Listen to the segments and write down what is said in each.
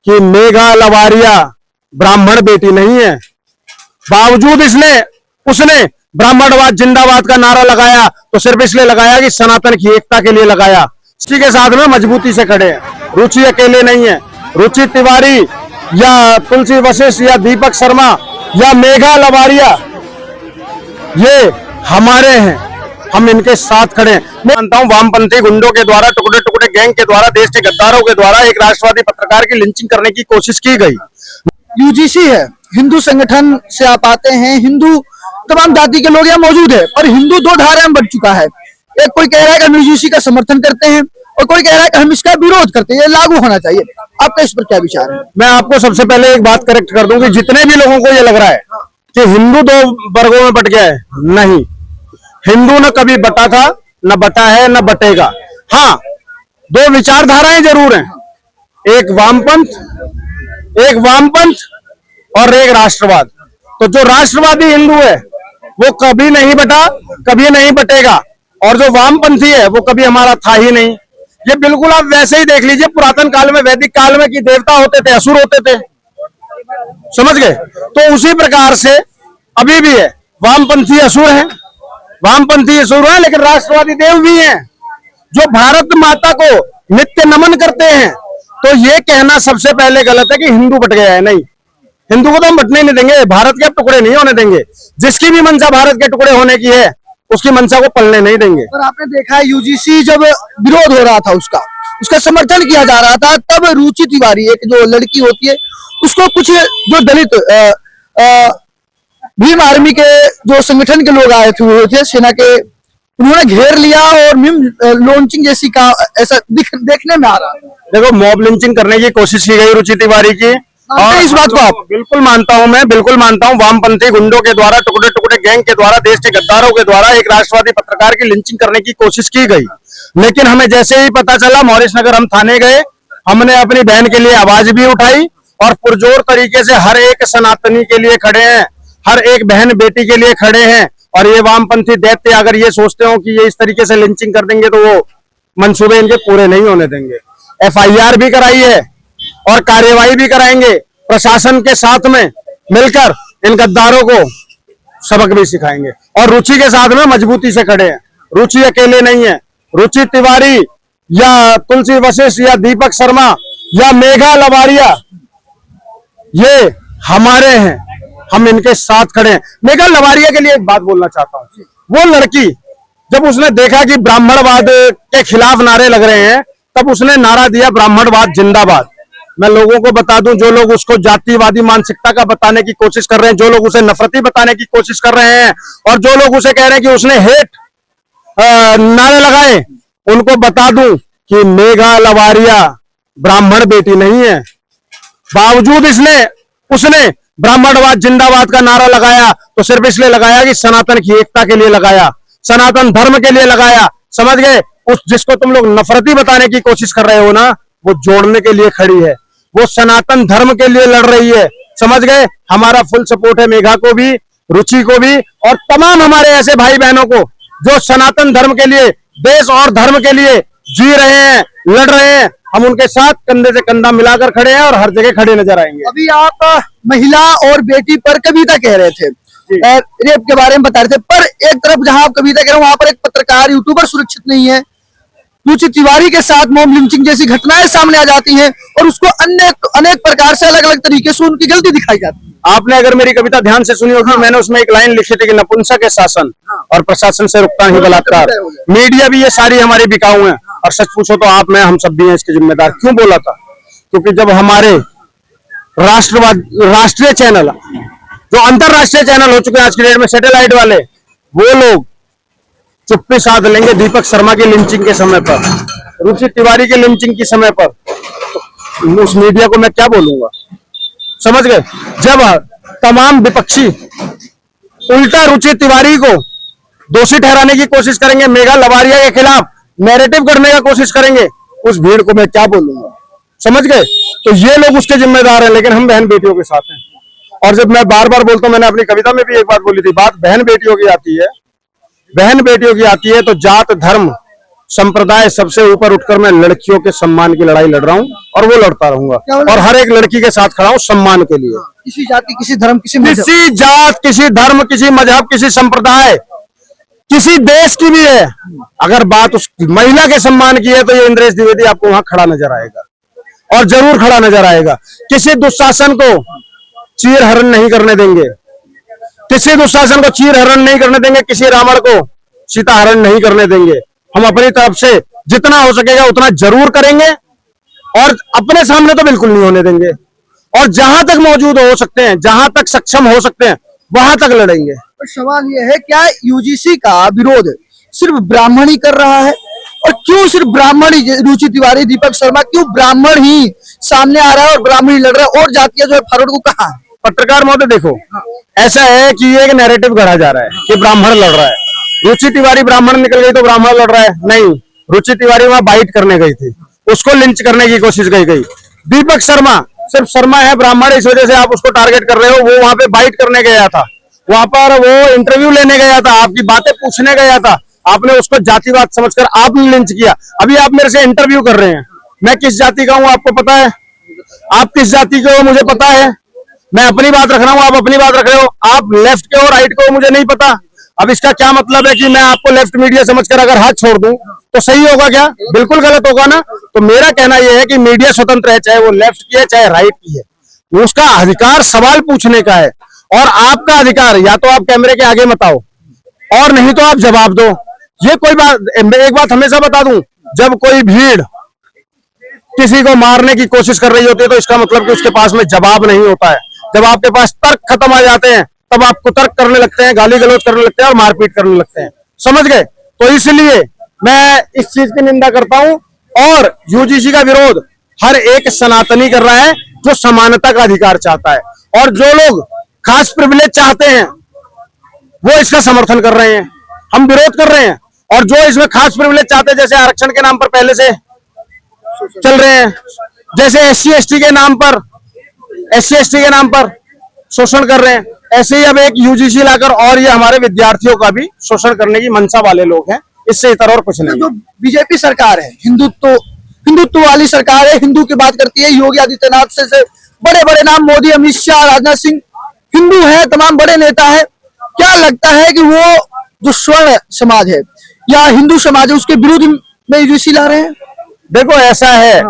कि मेघा लवारिया ब्राह्मण बेटी नहीं है, बावजूद उसने ब्राह्मणवाद जिंदाबाद का नारा लगाया तो सिर्फ इसलिए लगाया कि सनातन की एकता के लिए लगाया। इसी के साथ में मजबूती से खड़े हैं। रुचि अकेले नहीं है, रुचि तिवारी या तुलसी वशिष्ठ या दीपक शर्मा या मेघा लवारिया ये हमारे हैं, हम इनके साथ खड़े हैं। मैं मानता हूं वामपंथी गुंडों के द्वारा, टुकड़े टुकड़े गैंग के द्वारा, देश के गद्दारों के द्वारा एक राष्ट्रवादी पत्रकार की लिंचिंग करने की कोशिश की गई। यूजीसी है, हिंदू संगठन से आप आते हैं, हिंदू तमाम जाति के लोग यहाँ मौजूद है और हिंदू दो धारा में बढ़ चुका है। एक कोई कह रहा है कि हम यूजीसी का समर्थन करते हैं और कोई कह रहा है कि हम इसका विरोध करते हैं, ये लागू होना चाहिए। आपका इस पर क्या विचार है? मैं आपको सबसे पहले एक बात करेक्ट कर दूं कि जितने भी लोगों को ये लग रहा है कि हिंदू दो वर्गों में बट गया है, नहीं, हिंदू न कभी बटा था, न बटा है, न बटेगा। हाँ, दो विचारधाराएं जरूर हैं, एक वामपंथ और एक राष्ट्रवाद। तो जो राष्ट्रवादी हिंदू है वो कभी नहीं बटा, कभी नहीं बटेगा, और जो वामपंथी है वो कभी हमारा था ही नहीं। ये बिल्कुल आप वैसे ही देख लीजिए, पुरातन काल में, वैदिक काल में कि देवता होते थे, असुर होते थे, समझ गए? तो उसी प्रकार से अभी भी है, वामपंथी असुर हैं, वामपंथी असुर हैं, लेकिन राष्ट्रवादी देव भी हैं जो भारत माता को नित्य नमन करते हैं। तो ये कहना सबसे पहले गलत है कि हिंदू बट गया है। नहीं, हिंदू को तो हम बटने नहीं देंगे, भारत के टुकड़े नहीं होने देंगे। जिसकी भी मंशा भारत के टुकड़े होने की है उसकी मंशा को पलने नहीं देंगे। और आपने देखा है यूजीसी जब विरोध हो रहा था, उसका समर्थन किया जा रहा था, तब रुचि तिवारी एक जो लड़की होती है उसको कुछ जो दलित भीम आर्मी के जो संगठन के लोग आए थे सेना के, उन्होंने घेर लिया और लॉन्चिंग जैसी का ऐसा देखने में आ रहा है। देखो, मॉब लिंचिंग करने की कोशिश की गई रुचि तिवारी की, और इस बात को आप बिल्कुल मानता हूं, मैं बिल्कुल मानता हूं, वामपंथी गुंडों के द्वारा, टुकड़े टुकड़े गैंग के द्वारा, देश के गद्दारों के द्वारा एक राष्ट्रवादी पत्रकार की लिंचिंग करने की कोशिश की गई। लेकिन हमें जैसे ही पता चला, मॉरिस नगर हम थाने गए, हमने अपनी बहन के लिए आवाज भी उठाई और पुरजोर तरीके से हर एक सनातनी के लिए खड़े हैं, हर एक बहन बेटी के लिए खड़े हैं। और ये वामपंथी दैत्य अगर ये सोचते हो कि ये इस तरीके से लिंचिंग कर देंगे तो वो मंसूबे इनके पूरे नहीं होने देंगे। FIR भी कराई है और कार्यवाही भी कराएंगे, प्रशासन के साथ में मिलकर इन गद्दारों को सबक भी सिखाएंगे। और रुचि के साथ में मजबूती से खड़े हैं। रुचि अकेले नहीं है, रुचि तिवारी या तुलसी वशिष्ठ या दीपक शर्मा या मेघा लवारिया ये हमारे हैं, हम इनके साथ खड़े हैं। मेघा लवारिया के लिए एक बात बोलना चाहता हूं। वो लड़की जब उसने देखा कि ब्राह्मणवाद के खिलाफ नारे लग रहे हैं, तब उसने नारा दिया ब्राह्मणवाद जिंदाबाद। मैं लोगों को बता दूं, जो लोग उसको जातिवादी मानसिकता का बताने की कोशिश कर रहे हैं, जो लोग उसे नफरती बताने की कोशिश कर रहे हैं, और जो लोग उसे कह रहे हैं कि उसने हेट नारे लगाए, उनको बता दूं कि मेघा लवारिया ब्राह्मण बेटी नहीं है, बावजूद उसने ब्राह्मणवाद जिंदाबाद का नारा लगाया तो सिर्फ इसलिए लगाया कि सनातन की एकता के लिए लगाया, सनातन धर्म के लिए लगाया। समझ गए? उस जिसको तुम लोग नफरती बताने की कोशिश कर रहे हो ना, वो जोड़ने के लिए खड़ी है, वो सनातन धर्म के लिए लड़ रही है। समझ गए? हमारा फुल सपोर्ट है मेघा को भी, रुचि को भी, और तमाम हमारे ऐसे भाई बहनों को जो सनातन धर्म के लिए, देश और धर्म के लिए जी रहे हैं, लड़ रहे हैं। हम उनके साथ कंधे से कंधा मिलाकर खड़े हैं और हर जगह खड़े नजर आएंगे। अभी आप महिला और बेटी पर कविता कह रहे थे, रेप के बारे में बता रहे थे, पर एक तरफ जहां आप कविता कह रहे हो वहां पर एक पत्रकार, यूट्यूबर सुरक्षित नहीं है। रुचि तिवारी के साथ मॉब लिंचिंग जैसी घटनाएं सामने आ जाती हैं और उसको अनेक प्रकार से अलग अलग तरीके से उनकी गलती दिखाई जाती है। आपने अगर मेरी कविता ध्यान से सुनी होगी, मैंने उसमें एक लाइन लिखी थी कि नपुंसक के शासन और प्रशासन से रुकता नहीं बलात्कार। मीडिया भी ये सारी हमारी बिकाऊ है, और सच पूछो तो आप, मैं, हम सब भी हैं इसके जिम्मेदार। क्यों बोला था? क्योंकि जब हमारे राष्ट्रीय चैनल, जो अंतरराष्ट्रीय चैनल हो चुके हैं आज की डेट में, सैटेलाइट वाले, वो लोग चुप्पी साध लेंगे दीपक शर्मा की लिंचिंग के समय पर, रुचि तिवारी की लिंचिंग के समय पर, तो उस मीडिया को मैं क्या बोलूंगा? समझ गए? जब तमाम विपक्षी उल्टा रुचि तिवारी को दोषी ठहराने की कोशिश करेंगे, मेघा लवारिया के खिलाफ नैरेटिव करने की कोशिश करेंगे, उस भीड़ को मैं क्या बोलूंगा? समझ गए? तो ये लोग उसके जिम्मेदार हैं, लेकिन हम बहन बेटियों के साथ हैं। और जब मैं बार बार बोलता हूँ, मैंने अपनी कविता में भी एक बात बोली थी, बात बहन बेटियों की आती है, बहन बेटियों की आती है तो जात धर्म संप्रदाय सबसे ऊपर उठकर मैं लड़कियों के सम्मान की लड़ाई लड़ रहा हूँ और वो लड़ता रहूंगा, और हर एक लड़की के साथ खड़ा हूँ सम्मान के लिए। किसी जाति, किसी धर्म, किसी मजहब, किसी जात, किसी धर्म, किसी मजहब, किसी संप्रदाय, किसी देश की भी है, अगर बात उस महिला के सम्मान की है तो ये इंद्रेश द्विवेदी आपको वहां खड़ा नजर आएगा, और जरूर खड़ा नजर आएगा। किसी दुशासन को चीर हरण नहीं करने देंगे, किसी दुशासन को चीर हरण नहीं करने देंगे, किसी रावण को सीता हरण नहीं करने देंगे। हम अपनी तरफ से जितना हो सकेगा उतना जरूर करेंगे, और अपने सामने तो बिल्कुल नहीं होने देंगे, और जहां तक मौजूद हो सकते हैं, जहां तक सक्षम हो सकते हैं, वहां तक लड़ेंगे। पर सवाल यह है, क्या यूजीसी का विरोध सिर्फ ब्राह्मण ही कर रहा है? और क्यों सिर्फ ब्राह्मण ही, रुचि तिवारी, दीपक शर्मा, क्यों ब्राह्मण ही सामने आ रहा है और ब्राह्मण ही लड़ रहा है, और जातियां जो है फॉरवर्ड को कहा? पत्रकार महोदय देखो, ऐसा है कि ये एक नैरेटिव गढ़ा जा रहा है कि ब्राह्मण लड़ रहा है, रुचि तिवारी ब्राह्मण निकल गई तो ब्राह्मण लड़ रहा है। नहीं, रुचि तिवारी वहां बाइट करने गई थी, उसको लिंच करने की कोशिश की गई। दीपक शर्मा सिर्फ शर्मा है, ब्राह्मण, इस वजह से आप उसको टारगेट कर रहे हो। वो वहां पे बाइट करने गया था, वहां पर वो इंटरव्यू लेने गया था, आपकी बातें पूछने गया था, आपने उसको जातिवाद समझकर आपने लिंच किया। अभी आप मेरे से इंटरव्यू कर रहे हैं, मैं किस जाति का हूं आपको पता है, आप किस जाति के हो मुझे पता है, मैं अपनी बात रख रहा हूं, आप अपनी बात रख रहे हो, आप लेफ्ट के हो राइट के हो मुझे नहीं पता। अब इसका क्या मतलब है कि मैं आपको लेफ्ट मीडिया समझकर अगर हाथ छोड़ दूं तो सही होगा क्या? बिल्कुल गलत होगा ना। तो मेरा कहना यह है कि मीडिया स्वतंत्र है, चाहे वो लेफ्ट की है चाहे राइट की है, उसका अधिकार सवाल पूछने का है, और आपका अधिकार या तो आप कैमरे के आगे मत आओ, और नहीं तो आप जवाब दो। ये कोई बात, एक बात हमेशा बता दूं, जब कोई भीड़ किसी को मारने की कोशिश कर रही होती है तो इसका मतलब कि उसके पास में जवाब नहीं होता है। जब आपके पास तर्क खत्म आ जाते हैं तब आप कुतर्क करने लगते हैं, गाली गलौज करने लगते हैं और मारपीट करने लगते हैं, समझ गए? तो इसलिए मैं इस चीज की निंदा करता हूं, और यूजीसी का विरोध हर एक सनातनी कर रहा है जो समानता का अधिकार चाहता है, और जो लोग खास प्रिविलेज चाहते हैं वो इसका समर्थन कर रहे हैं, हम विरोध कर रहे हैं। और जो इसमें खास प्रिविलेज चाहते हैं, जैसे आरक्षण के नाम पर पहले से चल रहे हैं, जैसे एससी एसटी के नाम पर शोषण कर रहे हैं, ऐसे ही अब एक यूजीसी लाकर और ये हमारे विद्यार्थियों का भी शोषण करने की मंशा वाले लोग हैं, इससे इतर और कुछ नहीं। जो बीजेपी सरकार है, हिंदुत्व वाली सरकार है, हिंदू की बात करती है, योगी आदित्यनाथ से बड़े बड़े नाम, मोदी, अमित शाह, राजनाथ सिंह हिंदू है, तमाम बड़े नेता है। क्या लगता है कि वो जो स्वर्ण समाज है या हिंदू समाज है उसके विरुद्ध में यूजीसी ला रहे हैं? देखो ऐसा है,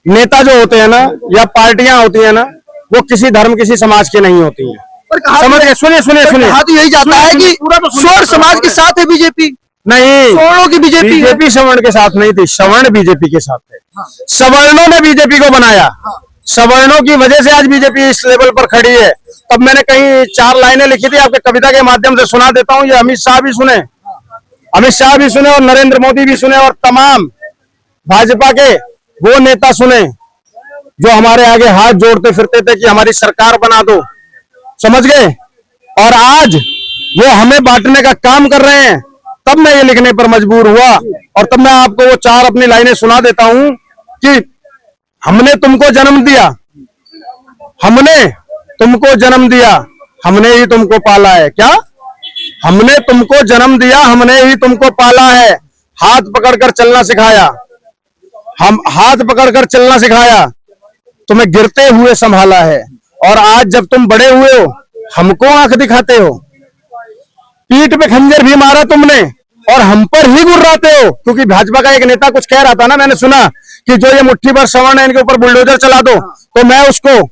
नेता जो होते हैं ना, या पार्टियां होती है ना, वो किसी धर्म किसी समाज के नहीं होती हैं। समझ गए? सुनिए कहा तो यही जाता है कि स्वर्ण समाज के साथ है बीजेपी। नहीं, सवर्णों की बीजेपी सवर्ण के साथ नहीं थी, सवर्ण बीजेपी के साथ है। सवर्णों ने बीजेपी को बनाया, सवर्णों की वजह से आज बीजेपी इस लेवल पर खड़ी है। तब मैंने कहीं 4 लाइनें लिखी थी, आपके कविता के माध्यम से सुना देता हूँ। ये अमित शाह भी सुने और नरेंद्र मोदी भी सुने, और तमाम भाजपा के वो नेता सुने जो हमारे आगे हाथ जोड़ते फिरते थे कि हमारी सरकार बना दो, समझ गए? और आज वो हमें बांटने का काम कर रहे हैं। तब मैं ये लिखने पर मजबूर हुआ, और तब मैं आपको वो 4 अपनी लाइनें सुना देता हूं कि हमने तुमको जन्म दिया, हमने तुमको जन्म दिया, हमने ही तुमको पाला है। क्या? हमने तुमको जन्म दिया, हमने ही तुमको पाला है, हाथ पकड़कर चलना सिखाया, हम हाथ पकड़कर चलना सिखाया, तुम्हें गिरते हुए संभाला है, और आज जब तुम बड़े हुए हो हमको आंख दिखाते हो। पीठ पे खंजर भी मारा तुमने और हम पर ही गुर्राते हो। क्योंकि भाजपा का एक नेता कुछ कह रहा था ना, मैंने सुना कि जो ये मुट्ठी भर सवर्ण है इनके ऊपर बुलडोजर चला दो। तो मैं उसको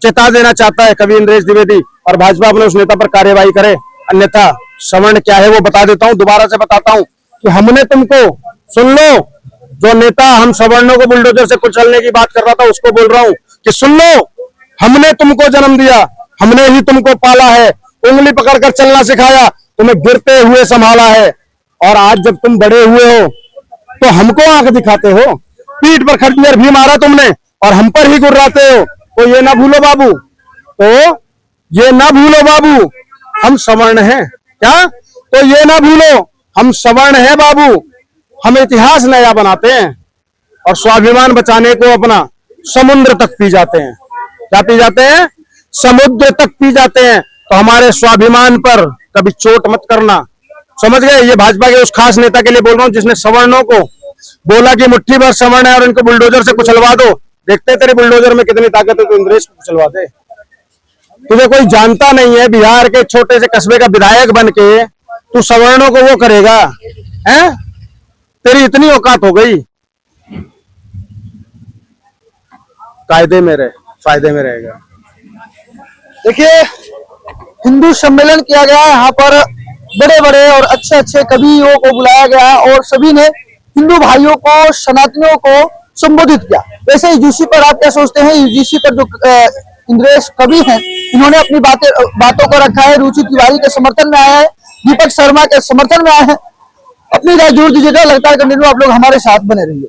चेता देना चाहता है कवि इंद्रेश द्विवेदी, और भाजपा अपने उस नेता पर कार्यवाही करे, अन्यथा सवर्ण क्या है वो बता देता हूं, दोबारा से बताता हूं कि हमने तुमको, सुन लो, जो नेता हम सवर्णों को बुलडोजर से कुचलने की बात कर रहा था उसको बोल रहा हूं कि सुन लो, हमने तुमको जन्म दिया, हमने ही तुमको पाला है, उंगली पकड़कर चलना सिखाया, तुम्हें गिरते हुए संभाला है, और आज जब तुम बड़े हुए हो तो हमको आंख दिखाते हो। पीठ पर खंजर भी मारा तुमने और हम पर ही गुर्राते हो। तो ये ना भूलो बाबू, हम सवर्ण हैं। क्या? तो ये ना भूलो हम सवर्ण हैं बाबू, हम इतिहास नया बनाते हैं और स्वाभिमान बचाने को अपना समुद्र तक पी जाते हैं। क्या पी जाते हैं? समुद्र तक पी जाते हैं। तो हमारे स्वाभिमान पर कभी चोट मत करना, समझ गए? ये भाजपा के उस खास नेता के लिए बोल रहा हूं जिसने सवर्णों को बोला कि मुट्ठी भर सवर्ण है और इनको बुलडोजर से कुचलवा दो। देखते हैं तेरे बुलडोजर में कितनी ताकत है, तो इंद्रेश को कुचलवा दे। तुझे कोई जानता नहीं है, बिहार के छोटे से कस्बे का विधायक बन के तू सवर्णों को वो करेगा? हैं? तेरी इतनी औकात हो गई। कायदे में रहे, फायदे में रहेगा। देखिए, हिंदू सम्मेलन किया गया है, यहाँ पर बड़े बड़े और अच्छे अच्छे कवियों को बुलाया गया है और सभी ने हिंदू भाइयों को, सनातनियों को संबोधित किया। वैसे यूजीसी पर आप क्या सोचते हैं? यूजीसी पर जो इंद्रेश कवि हैं, इन्होंने अपनी बातों को रखा है, रुचि तिवारी के समर्थन में आया है, दीपक शर्मा के समर्थन में आया है। अपनी राय जरूर दीजिएगा। लगता है कंटिन्यू आप लोग हमारे साथ बने रहिए।